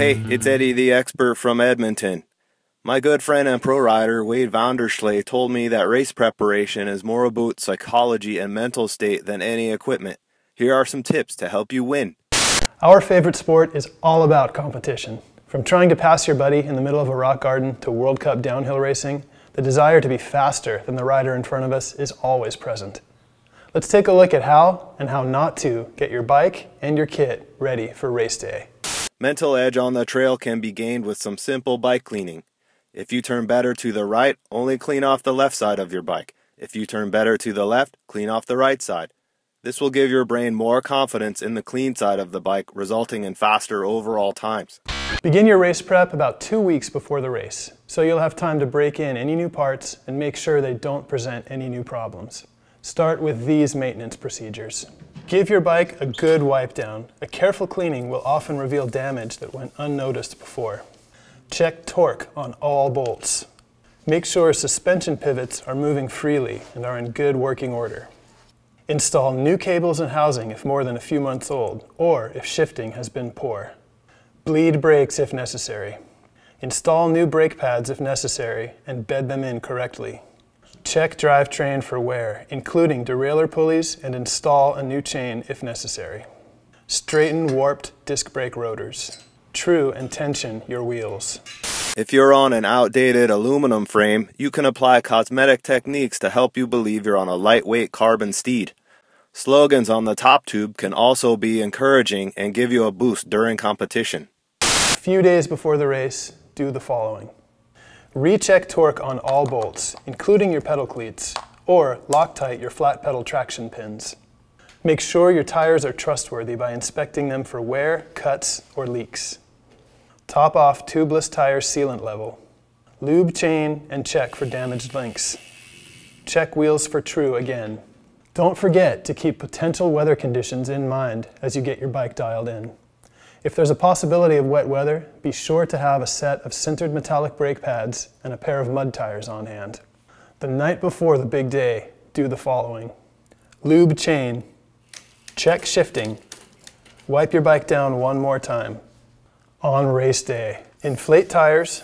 Hey, it's Eddie the expert from Edmonton. My good friend and pro rider Wade Vanderslee told me that race preparation is more about psychology and mental state than any equipment. Here are some tips to help you win. Our favorite sport is all about competition. From trying to pass your buddy in the middle of a rock garden to World Cup downhill racing, the desire to be faster than the rider in front of us is always present. Let's take a look at how and how not to get your bike and your kit ready for race day. Mental edge on the trail can be gained with some simple bike cleaning. If you turn better to the right, only clean off the left side of your bike. If you turn better to the left, clean off the right side. This will give your brain more confidence in the clean side of the bike, resulting in faster overall times. Begin your race prep about 2 weeks before the race, so you'll have time to break in any new parts and make sure they don't present any new problems. Start with these maintenance procedures. Give your bike a good wipe down. A careful cleaning will often reveal damage that went unnoticed before. Check torque on all bolts. Make sure suspension pivots are moving freely and are in good working order. Install new cables and housing if more than a few months old, or if shifting has been poor. Bleed brakes if necessary. Install new brake pads if necessary and bed them in correctly. Check drivetrain for wear, including derailleur pulleys, and install a new chain if necessary. Straighten warped disc brake rotors. True and tension your wheels. If you're on an outdated aluminum frame, you can apply cosmetic techniques to help you believe you're on a lightweight carbon steed. Slogans on the top tube can also be encouraging and give you a boost during competition. A few days before the race, do the following. Recheck torque on all bolts, including your pedal cleats, or Loctite your flat pedal traction pins. Make sure your tires are trustworthy by inspecting them for wear, cuts, or leaks. Top off tubeless tire sealant level. Lube chain and check for damaged links. Check wheels for true again. Don't forget to keep potential weather conditions in mind as you get your bike dialed in. If there's a possibility of wet weather, be sure to have a set of sintered metallic brake pads and a pair of mud tires on hand. The night before the big day, do the following. Lube chain. Check shifting. Wipe your bike down one more time. On race day, inflate tires,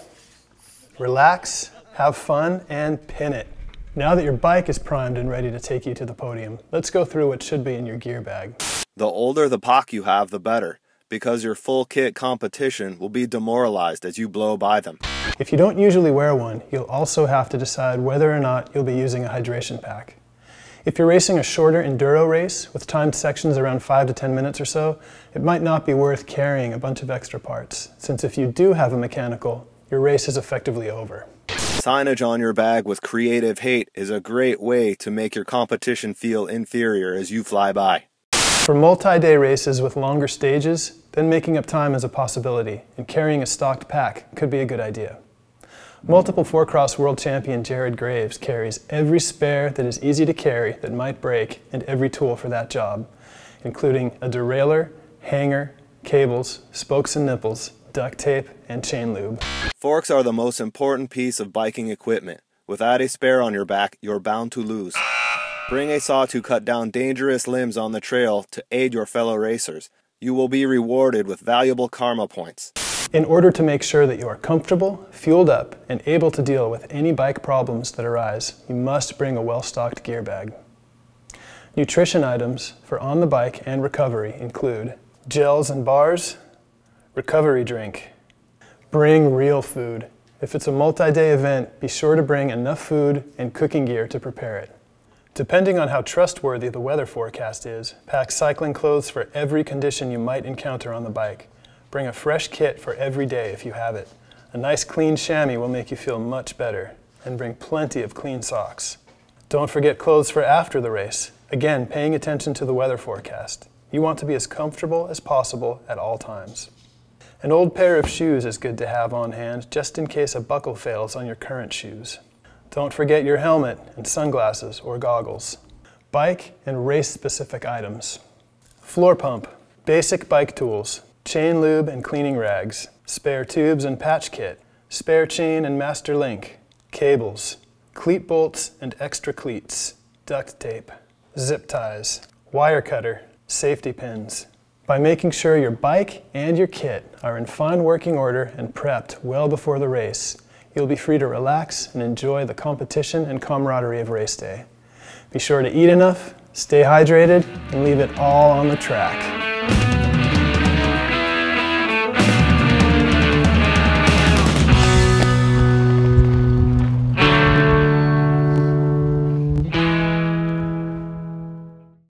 relax, have fun, and pin it. Now that your bike is primed and ready to take you to the podium, let's go through what should be in your gear bag. The older the pack you have, the better, because your full kit competition will be demoralized as you blow by them. If you don't usually wear one, you'll also have to decide whether or not you'll be using a hydration pack. If you're racing a shorter enduro race with timed sections around 5 to 10 minutes or so, it might not be worth carrying a bunch of extra parts, since if you do have a mechanical, your race is effectively over. Signage on your bag with creative hate is a great way to make your competition feel inferior as you fly by. For multi-day races with longer stages, then making up time is a possibility, and carrying a stocked pack could be a good idea. Multiple four-cross world champion Jared Graves carries every spare that is easy to carry that might break and every tool for that job, including a derailleur, hanger, cables, spokes and nipples, duct tape, and chain lube. Forks are the most important piece of biking equipment. Without a spare on your back, you're bound to lose. Bring a saw to cut down dangerous limbs on the trail to aid your fellow racers. You will be rewarded with valuable karma points. In order to make sure that you are comfortable, fueled up, and able to deal with any bike problems that arise, you must bring a well-stocked gear bag. Nutrition items for on the bike and recovery include gels and bars, recovery drink. Bring real food. If it's a multi-day event, be sure to bring enough food and cooking gear to prepare it. Depending on how trustworthy the weather forecast is, pack cycling clothes for every condition you might encounter on the bike. Bring a fresh kit for every day if you have it. A nice clean chamois will make you feel much better. And bring plenty of clean socks. Don't forget clothes for after the race. Again, paying attention to the weather forecast. You want to be as comfortable as possible at all times. An old pair of shoes is good to have on hand just in case a buckle fails on your current shoes. Don't forget your helmet and sunglasses or goggles. Bike and race-specific items. Floor pump, basic bike tools, chain lube and cleaning rags, spare tubes and patch kit, spare chain and master link, cables, cleat bolts and extra cleats, duct tape, zip ties, wire cutter, safety pins, By making sure your bike and your kit are in fine working order and prepped well before the race, you'll be free to relax and enjoy the competition and camaraderie of race day. Be sure to eat enough, stay hydrated, and leave it all on the track.